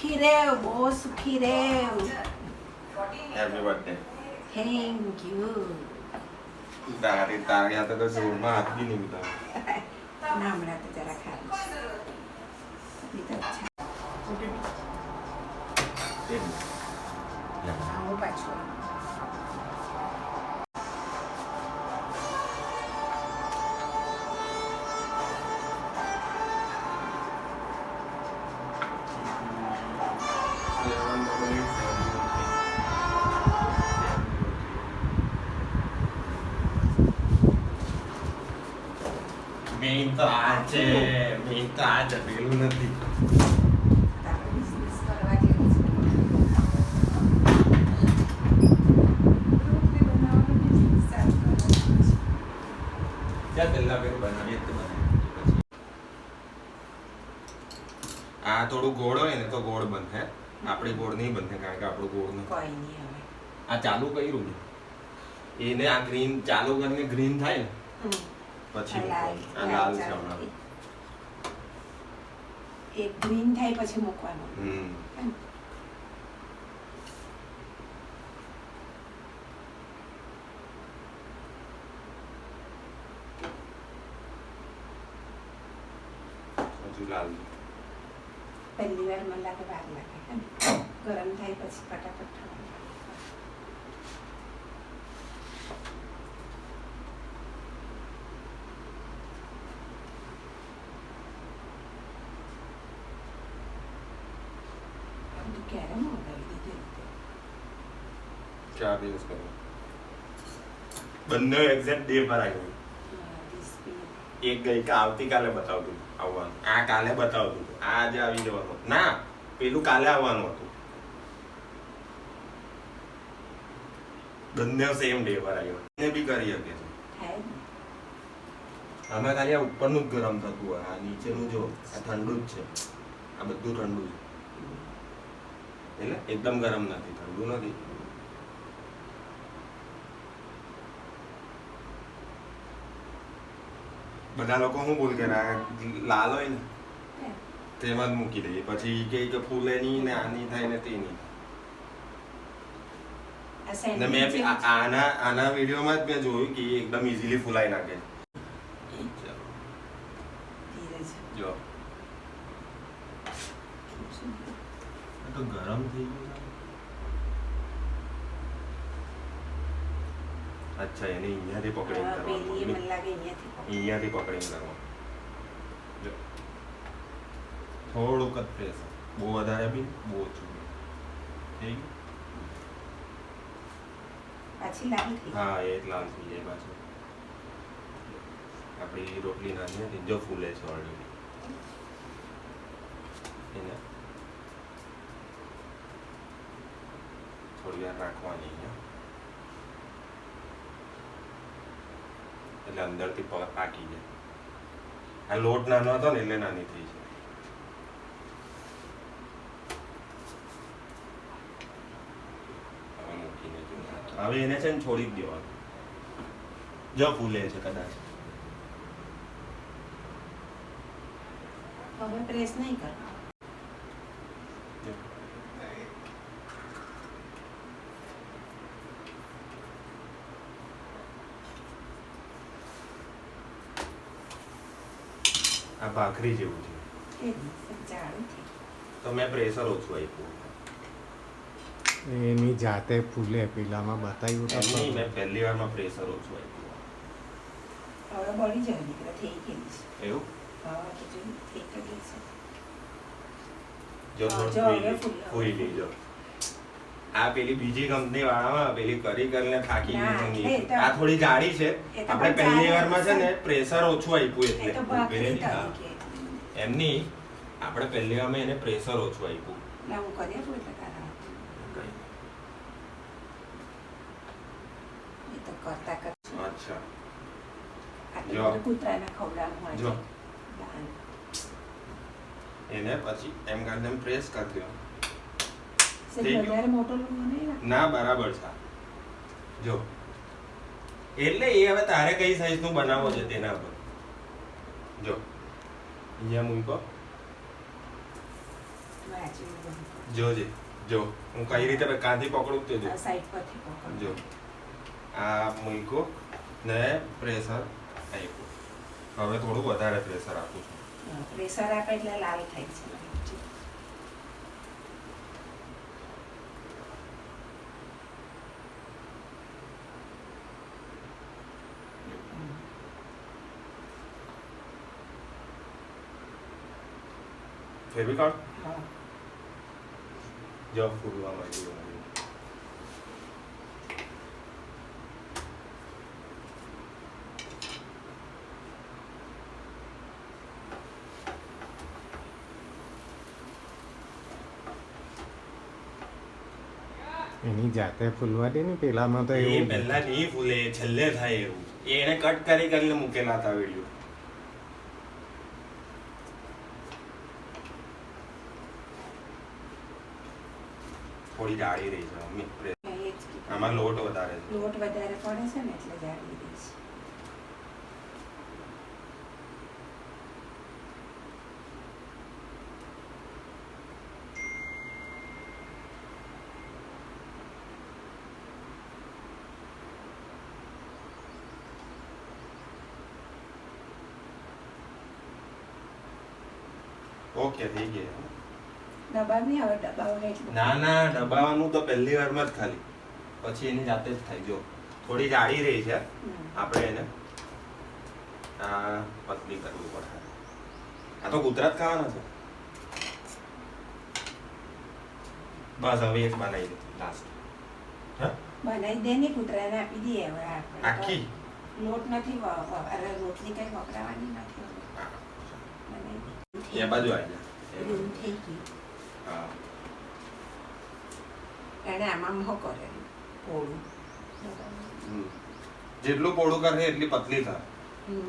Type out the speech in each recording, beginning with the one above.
સુખી રેવ, બહુ સુખી રેવ. Happy birthday. Thank you. તારી આ તો જોરમાં હાથ બી નહીં ઉતાર. ના હમણાં તો જરા ખારું છે. અભી તો અચ્છા. આવું પાછું. મેઇન તો આ છે, મેઇન તો આ છે, પેલું નથી. આપણે બિઝનેસ કરવા જેવું છે. રોટલી બનાવવાનો બિઝનેસ ચાલુ કરવાનો છે. ત્યાં પહેલા પેલું બનાવીએ તો બનાવીએ. આ થોડું ગોળ હોય ને તો ગોળ બનશે. આપણી ગોળ નહીં બનશે કારણ કે આપણું ગોળ નથી. કોઈ નહીં હવે. આ ચાલુ કર્યું ને એને આ ગ્રીન ચાલુ કરીને ગ્રીન થાય ને પછી આ લાલ છે હમણાં. એક ગ્રીન થાય પછી મૂકવાનું. હજુ લાલ. પહેલી વાર મને લાગે વાર લાગે. ગરમ થાય પછી ફટાફટ થવાનું. ક્યારે મંગાવી દીધું? 4 દિવસ કર્યું. બંને એક્ઝેક્ટ ડે પર આવ્યું. એક ગઈ કે આવતીકાલે બતાવતું આવવાનું, આ કાલે બતાવતું, આ આજે આવી જવાનું. ના, પેલું કાલે આવવાનું હતું. બંને સેમ ડે પર આવ્યો. એને બી કરી શકે છે. અમે ખાલી આ ઉપરનું જ ગરમ થતું હોય, આ નીચેનું જો આ ઠંડુ જ છે. આ બધું ઠંડુ છે. એટલે એકદમ ગરમ નથી, ઠંડુ નથી. બધા લોકો શું બોલ કે લાલ હોય ને તેમાં જ મૂકી દઈએ, પછી કે ફૂલે નહીં ને આની થાય ને તેની. ને મેં આના વિડીયોમાં જ મેં જોયું કે એકદમ ઇઝીલી ફૂલાઈ નાખે. જો તો ગરમ થઈ ગયું. અચ્છા, એને અહીંયાથી પકડીને કરવાનું. અહીંયાથી પકડીને કરવાનું. જો થોડુંક જ પ્રેશર, બહુ વધારે બી બહુ ઓછું બી. થઈ ગયું. હા, એ લાલ થઈ જાય પાછું. આપણી રોટલી નાની હતી જો ફૂલે છે ઓલરેડી. એને થોડી વાર રાખવાની અહીંયા, એટલે અંદરથી પાકી જાય. આ લોટ નાનો હતો ને એટલે નાની થઈ છે. હવે મૂકીને હવે એને છે ને છોડી જ દેવાનું. જો ફૂલે છે કદાચ. હવે પ્રેસ નહીં કર. આ ભાખરી જેવું છે તો મેં પ્રેશર ઓછું આપ્યું. એની જાતે ફૂલે પેલામાં બતાવ્યું તો મેં પહેલી વારમાં પ્રેશર ઓછું આપ્યું. હવે બળી જાય દીકરા, થઈ ગઈ છે. એવું હા, તો જો થઈ ગઈ છે. જો થોડું ફૂઈ ગઈ. જો આ પેલી બીજી કંપની વાળામાં પેલી કરી કરીને થાકી ગઈ. આ થોડી જાડી છે. આપણે પહેલી વારમાં છે ને પ્રેશર ઓછું આપ્યું એટલે એમની આપણે પહેલી વારમાં એને પ્રેશર ઓછું આપ્યું. હું કરી આપું એટલે તારા એ તો કરતા કરતા. અચ્છા, જો કૂતરાને ખવડાવવું જો એને પછી એમ કરીને પ્રેસ કરી દો. વધારે મોટો લોટ નહીં ના, બરાબર છે. જો એટલે એ હવે તારે કઈ સાઈઝ નું બનાવવો છે તેના પર. જો અહીંયા મૂકો વાંચવું બંધ કરો. જોજે જો હું કઈ રીતે કાંથી પકડું તે જો આ સાઈડ પરથી પકડો. જો આ મૂકો ને પ્રેશર આપ્યું. હવે થોડું વધારે પ્રેશર આપું છું. પ્રેશર આપે એટલે લાલ થાય છે. ફેવિકોલ હા. જો ફૂલવા માંડ્યું. એની જાતે ફૂલવા દે ને પેલામાં તો એ એવું પહેલા નહીં ફૂલે છેલ્લે થાય એવું. એને કટ કરીને મૂકેલા હતા વિડીયો. થોડી જાડી રહી છે મમ્મી. એ જ કીધું. આમાં લોટ વધારે છે. લોટ વધારે પડે છે ને એટલે જાડી રહી છે. ઓકે થઈ ગયા. દબાવ નહીં હવે દબાવ એટલું. ના ના દબાવવાનું તો પહેલી વારમાં જ ખાલી, પછી એની જાતે જ થાય. જો થોડી જાડી રહી છે, આપણે એને આ પતલી કરવી પડે. આ તો ગુજરાત ખાવાના છે. બસ હવે એક બનાવી દે લાસ્ટ. બનાવી દે ને કૂતરાને આપી દઈએ હવે આપણે તો. આખી લોટ નથી અરે રોટલી કઈ વપરાવાની નથી હવે. બનાવી દે. એ બાજુ આવી રૂમ થઈ ગઈ. જા. એને આમાં મહો કરે પોળું. જેટલું પોળું કરે એટલી પતલી થાય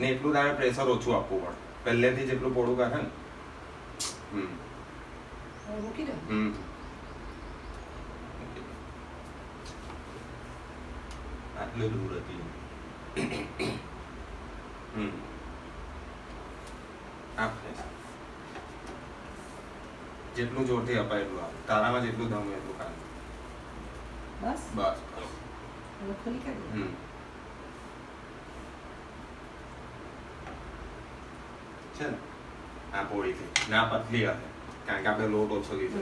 ને એટલું તારે પ્રેશર ઓછું આપવું પડે. પહેલેથી જેટલું પોળું કરે ને મૂકી દો. આટલું દૂર હતી. જેટલું જોરથી અપાય એટલું આવે. તારામાં જેટલું દમ હોય એટલું કાઢ. બસ બસ હવે ખોલી કાઢી. છે ને આ પોળી થઈ ના પતલી હશે કારણ કે આપણે લોટ ઓછો લીધો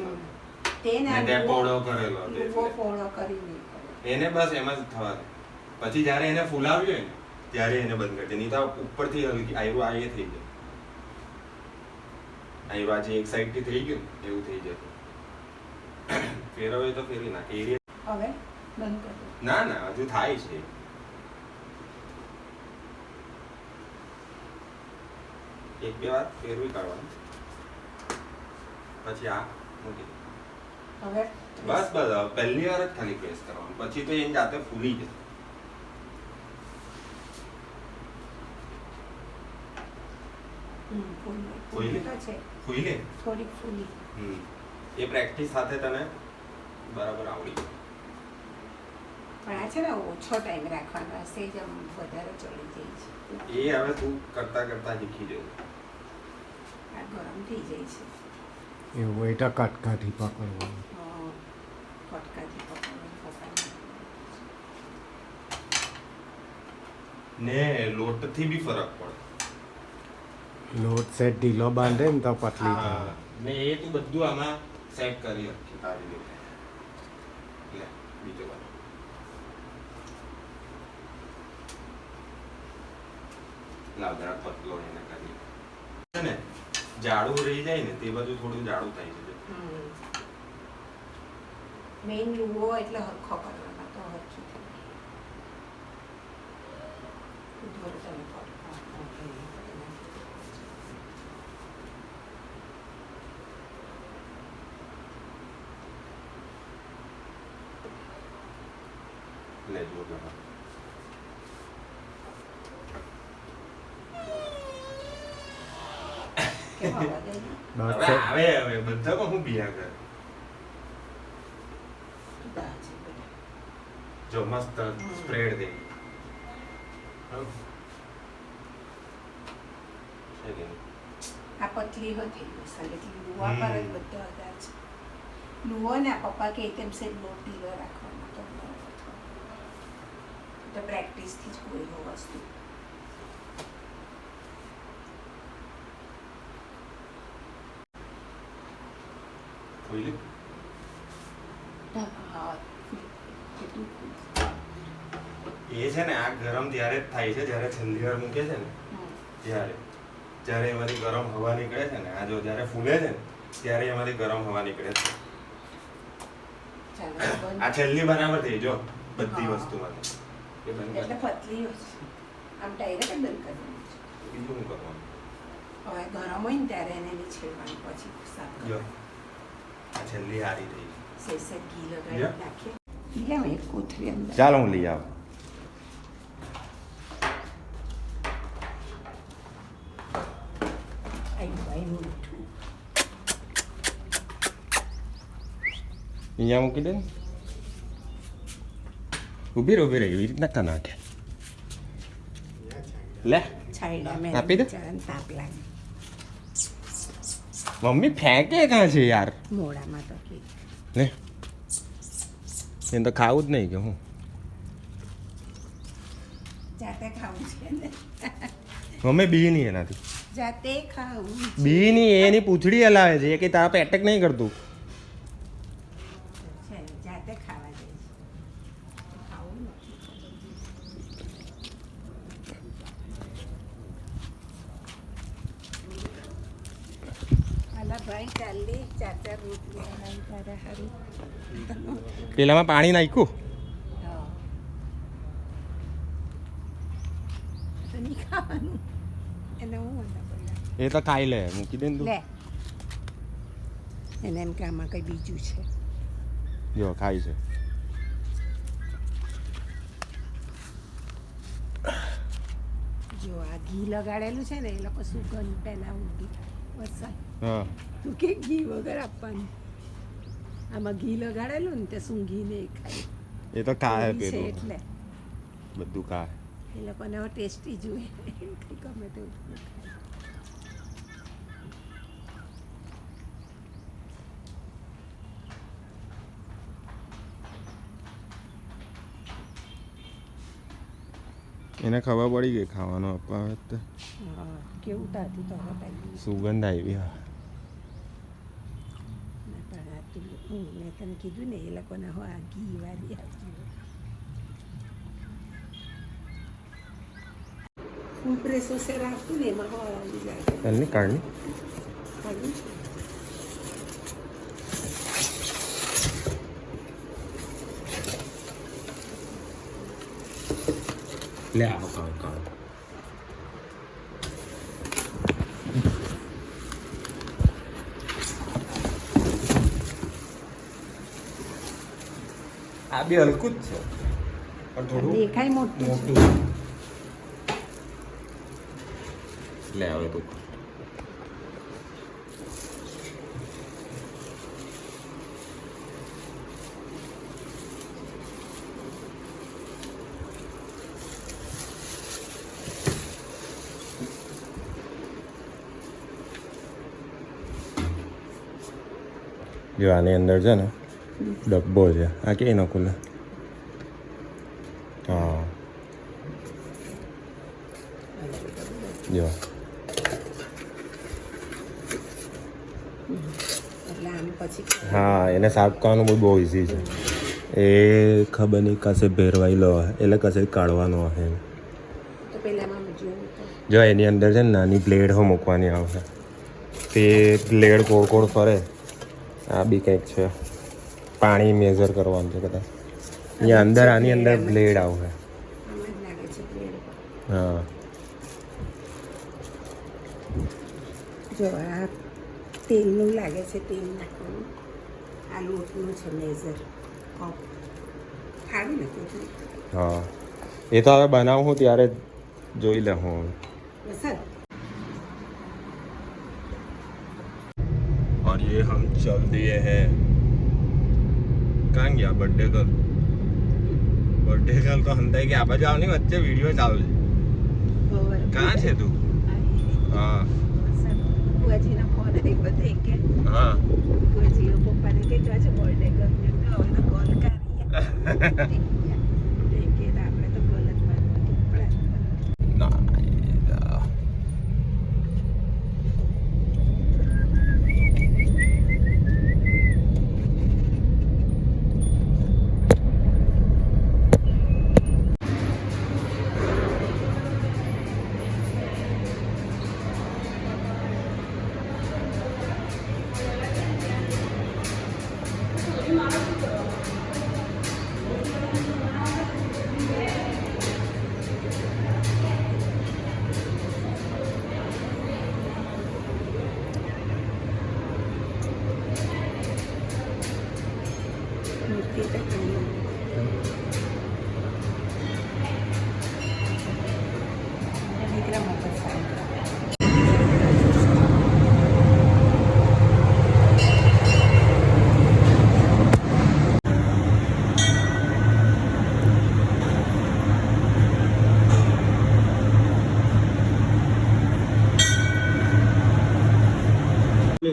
તેને ને તે પોળો કરેલો હતો ડૂબો એટલે. પોળો કરી નહીં કરે. એને બસ એમ જ થવા દે. પછી જ્યારે એને ફૂલાવ્યું હોય ને ત્યારે એને બંધ કરી દે. નહીં તો ઉપરથી હલકી આયરું આ એ થઈ જાય. આયરું આજે એક સાઈડ થી થઈ ગયું ને એવું થઈ જતું. ફેરવે તો ફેરવી નાખે. હવે બંધ કરી દો. ના ના હજુ થાય છે. એક બે વાર ફેરવી કાઢવાનું પછી આ મૂકી દે. હવે બસ બસ હવે પહેલી વાર જ ખાલી પ્રેસ કરવાનું પછી તો એની જાતે ફૂલી જશે. ફૂલી તો છે. ફૂલી લે. થોડીક ફૂલી. એ પ્રેક્ટિસ સાથે તને બરાબર આવડી જાય. પણ આ છે ને ઓછો ટાઈમ રાખવાનો હશે જ આમ વધારે ચડી જાય છે. એ હવે તું કરતા કરતા શીખી જવું. આ ગરમ થઈ જાય છે. એવું હોય તો કટકાથી પકડવાનું. ફટકાથી પકડવાનું. ને લોટથી બી ફરક પડે. લોટ સેટ ઢીલો બાંધે ને તો પતલી થાય. ને એ તું બધું આમાં સેટ કરી રાખી તારી રીતે. લે બીજો બાજુ. લાવ જરા પતલો એને કરી છે ને જાડું રહી જાય ને તે બાજુ થોડું જાડું થાય છે. મેઇન લુવો એટલે હરખો કરવાનો તો હરખી થાય. ઉધોર તમે લે જો જરા. બસ હવે આવે હવે બધામાં હું બિયા કરે. જો મસ્ત સ્પ્રેડ દે. છે કે નહીં? આ પતલી હો થઈ જશે એટલે લુવા પર જ બધો આધાર છે. લુવો ને આ પપ્પા કે તેમ સે લોટ ઢીલો રાખવાનો તો પ્રેક્ટિસથી જ કોઈ વસ્તુ. ખોઈ એ છે ને આ ગરમ ત્યારે જ થાય છે જ્યારે છેલ્લી વાર મૂકે છે ને ત્યારે એમાંથી ગરમ હવા નીકળે છે ને આ જો જ્યારે ફૂલે છે ને ત્યારે એમાંથી ગરમ હવા નીકળે છે. આ છેલ્લી બરાબર થઈ જો બધી વસ્તુમાંથી એટલે પતલી આમ ડાયરેક્ટ બંધ કરવાનું છે. બીજું શું કરવાનું? હવે ગરમ હોય ને ત્યારે એને નહીં છેડવાનું પછી સાફ જો આ છેલ્લી હારી થઈ સેસે ઘી લગાડી નાખીએ. લેમ એક કોથળી અંદર. ચાલો હું લઈ આવું. અહીંયા મૂકી દે ને. ઊભી રહે એવી રીતના કા નાખે લે આપી દે. તાપ લાગે મમ્મી ફેંકે કાં છે યાર મોડામાં તો કે લે એને તો ખાવું જ નહીં કે હું જાતે ખાવું છે ને મમ્મી બી નહીં એનાથી જાતે ખાવું બી નહીં એની પૂંછડી હલાવે છે કે તારા પર એટેક નહીં કરતું. છે જાતે ખાવા જાય છે ખાવું નથી. અલા ભાઈ ચાલી ચાચા રોટલી બનાવી તારા હારું પેલામાં પાણી નાખ્યું તો નહીં ખાવાનું એને હું એ તો ખાઈ લે મૂકી દે ને તું. લે એને એમ કે આમાં કંઈ બીજું છે. જો ખાઈ છે. જો આ ઘી લગાડેલું છે ને એ લોકો સુગંધ પહેલા ઊંધી વરસાદ હા તું કે ઘી વગર આપવાનું. આમાં ઘી લગાડેલું ને તે સૂંઘી નહીં ખાય એ તો ખાય ઘી છે પેલું એટલે બધું ખાય. એ લોકોને હવે ટેસ્ટી જોઈએ કંઈ ગમે તેવું ખાય. એને ખબર પડી ગઈ ખાવાનું આપવા વખતે હા કેવું તાતું તો હવે સુગંધ આવી. હા મેં તને કીધું ને એ લોકોને હો આ ઘી વાળી આપી. ફૂલ પ્રેસો છે રાખતું ને એમાં હવા આવી જાય. એની કાઢની કાઢું છે. લે આવો કાઢ કાઢ. આ બી હલકું જ છે પણ થોડું દેખાય મોટું મોટું. લે હવે તું જો આની અંદર છે ને ડબ્બો છે. આ કે ન ખુલે. હા જો એટલે આમ પછી હા એને સાફ કરવાનું બહુ ઇઝી છે. એ ખબર નહીં કશે ભેરવાયેલો હોય એટલે કશે કાઢવાનો હશે. તો પહેલામાં જોયું તો જો એની અંદર છે ને નાની બ્લેડ હો મૂકવાની આવશે. તે બ્લેડ ગોળ ગોળ ફરે. આ બી કંઈક છે પાણી મેઝર કરવાનું છે કદાચ. અહીંયા અંદર આની અંદર બ્લેડ આવશે. આમાં જ લાગે છે બ્લેડ. હા જો આ તેલનું લાગે છે તેલ નાખવાનું. આ લોટનું છે મેઝર કપ ખાડી નાખ્યું છે હા એ તો હવે બનાવું હું ત્યારે જોઈ લે હું. વરસાદ. और ये हम चल दिए हैं. कहाँ गया बर्थडे गर्ल? बर्थडे गर्ल तो हंता कि आप जाओ नहीं बच्चे वीडियो चालू है. कहाँ છે તું? હા બુઆજીનો ફોન આવ્યો બધે કે હા બુઆજીનો પપ્પાને કે આજે બર્થડે ગમે તો હવે કોલ કરીએ કે આપણે તો કોલ જ મારવાનું મૂર્તિ તો દીકરા મોટા સારા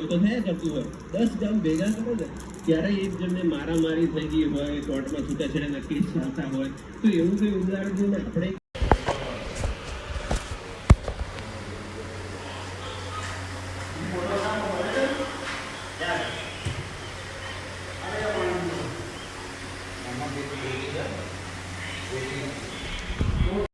તો થયા કરતું હોય 10 ગામ ભેગા કરો ને ત્યારે એક જણને મારામારી થઈ ગઈ હોય કોર્ટમાં છૂટાછેડાના કેસ ચાલતા હોય તો એવું કંઈ ઉદાહરણ જોઈને આપણે